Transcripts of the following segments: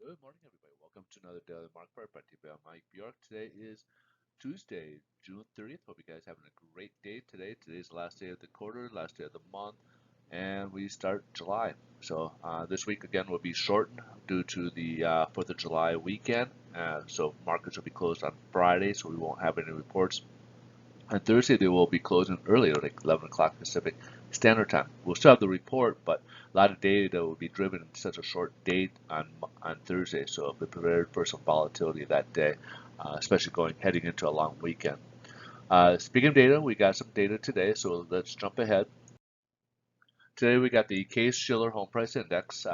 Good morning, everybody. Welcome to another Daily Market Report brought to you by Mike Bjork. Today is Tuesday, June 30th. Hope you guys are having a great day today. Today's the last day of the quarter, last day of the month, and we start July. So this week again will be shortened due to the 4th of July weekend. So markets will be closed on Friday, so we won't have any reports. On Thursday, they will be closing early, like 11 o'clock Pacific Standard Time. We'll still have the report, but a lot of data will be driven in such a short date on Thursday, so be prepared for some volatility that day, especially heading into a long weekend. Speaking of data, we got some data today, so let's jump ahead. Today we got the Case-Shiller Home Price Index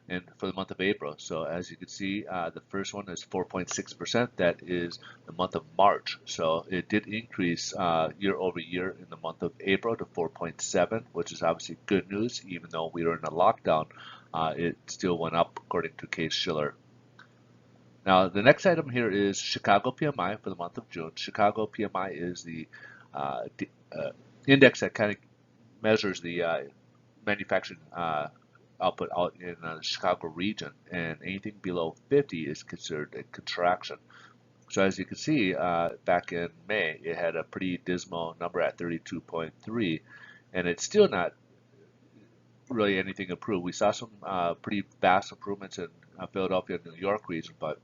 and for the month of April. So as you can see, the first one is 4.6%. That is the month of March. So it did increase year over year in the month of April to 4.7, which is obviously good news. Even though we were in a lockdown, it still went up according to Case-Shiller. Now the next item here is Chicago PMI for the month of June. Chicago PMI is the index that kind of measures the manufacturing output out in the Chicago region, and anything below 50 is considered a contraction. So as you can see, back in May, it had a pretty dismal number at 32.3, and it's still not really anything improved. We saw some pretty vast improvements in Philadelphia and New York region, but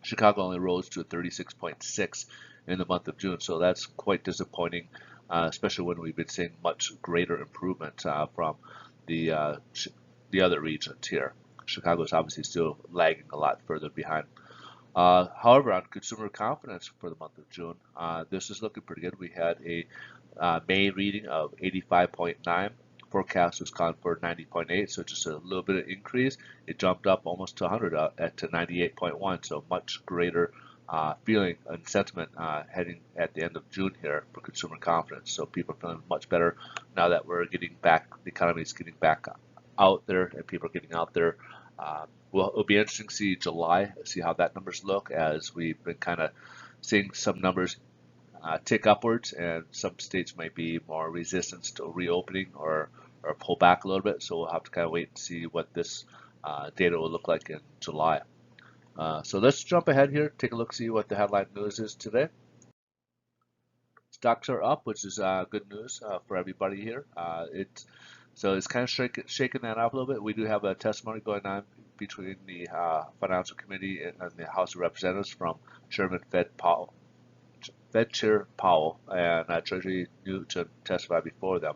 Chicago only rose to 36.6 in the month of June, so that's quite disappointing, especially when we've been seeing much greater improvement from the uh, the other regions here. Chicago is obviously still lagging a lot further behind. However, on consumer confidence for the month of June, this is looking pretty good. We had a May reading of 85.9. Forecast was calling for 90.8, so just a little bit of increase. It jumped up almost to 100 to 98.1, so much greater feeling and sentiment heading at the end of June here for consumer confidence. So people are feeling much better now that we're getting back, the economy is getting back out there and people are getting out there. Well, it'll be interesting to see July, see how that numbers look as we've been kind of seeing some numbers tick upwards, and some states might be more resistant to reopening or pull back a little bit. So we'll have to kind of wait and see what this data will look like in July. So let's jump ahead here, take a look, see what the headline news is today. Stocks are up, which is good news for everybody here. It's kind of shaking that up a little bit. We do have a testimony going on between the Financial Committee and the House of Representatives from Chairman Fed Chair Powell, and Treasury Newton testified before them.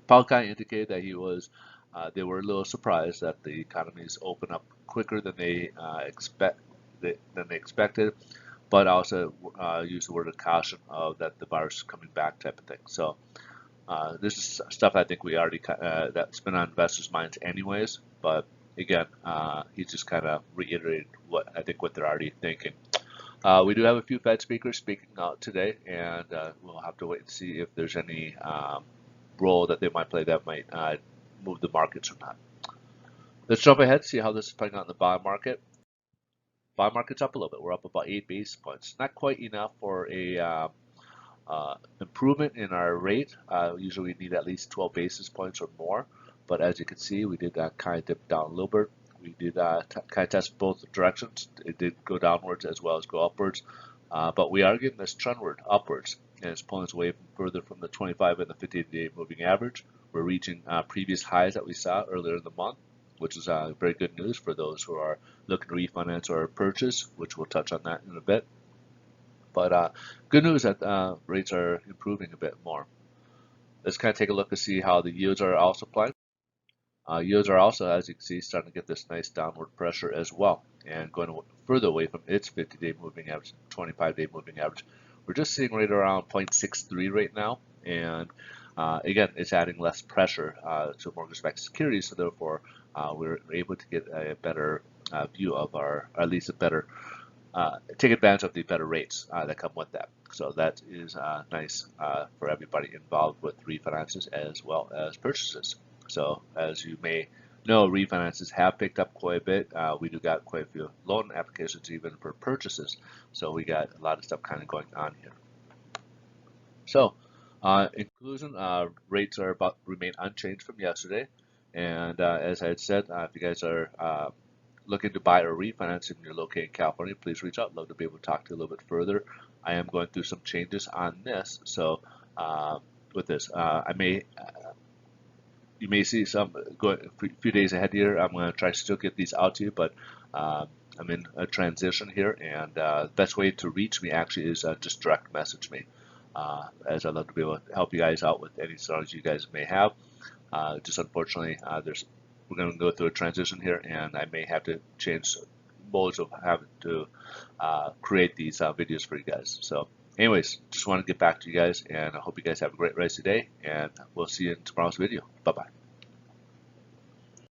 Powell kind of indicated that they were a little surprised that the economies opened up quicker than they expected, but also used the word of caution of that the virus is coming back type of thing. So this is stuff I think we already that's been on investors' minds anyways. But again, he just kind of reiterated what they're already thinking. We do have a few Fed speakers speaking out today, and we'll have to wait and see if there's any role that they might play that might move the markets or not. Let's jump ahead, see how this is playing out in the bond market. Bond market's up a little bit. We're up about 8 basis points. Not quite enough for a improvement in our rate. Usually we need at least 12 basis points or more, but as you can see, we did kind of dip down a little bit. We did kind of test both directions. It did go downwards as well as go upwards, but we are getting this trendward upwards, and it's pulling us away further from the 25 and the 50-day moving average. We're reaching previous highs that we saw earlier in the month, which is very good news for those who are looking to refinance or purchase, which we'll touch on that in a bit. But good news that rates are improving a bit more. Let's kind of take a look to see how the yields are also playing. Yields are also, as you can see, starting to get this nice downward pressure as well, and going further away from its 50-day moving average, 25-day moving average. We're just seeing right around 0.63 right now, and again, it's adding less pressure to mortgage-backed securities, so therefore we're able to get a better view of at least a better, take advantage of the better rates that come with that. So that is nice for everybody involved with refinances as well as purchases. So as you may know, refinances have picked up quite a bit. We do got quite a few loan applications even for purchases. So we got a lot of stuff kind of going on here. So in conclusion, rates are remain unchanged from yesterday. And as I had said, if you guys are looking to buy or refinance and you're located in California, please reach out. Love to be able to talk to you a little bit further. I am going through some changes on this, so with this, you may see some going a few days ahead here. I'm going to try to still get these out to you, but I'm in a transition here, and the best way to reach me actually is just direct message me, as I'd love to be able to help you guys out with any songs you guys may have. Just unfortunately, we're going to go through a transition here, and I may have to change modes of having to create these videos for you guys. So anyways, just want to get back to you guys, and I hope you guys have a great rest of the day, and we'll see you in tomorrow's video. Bye-bye.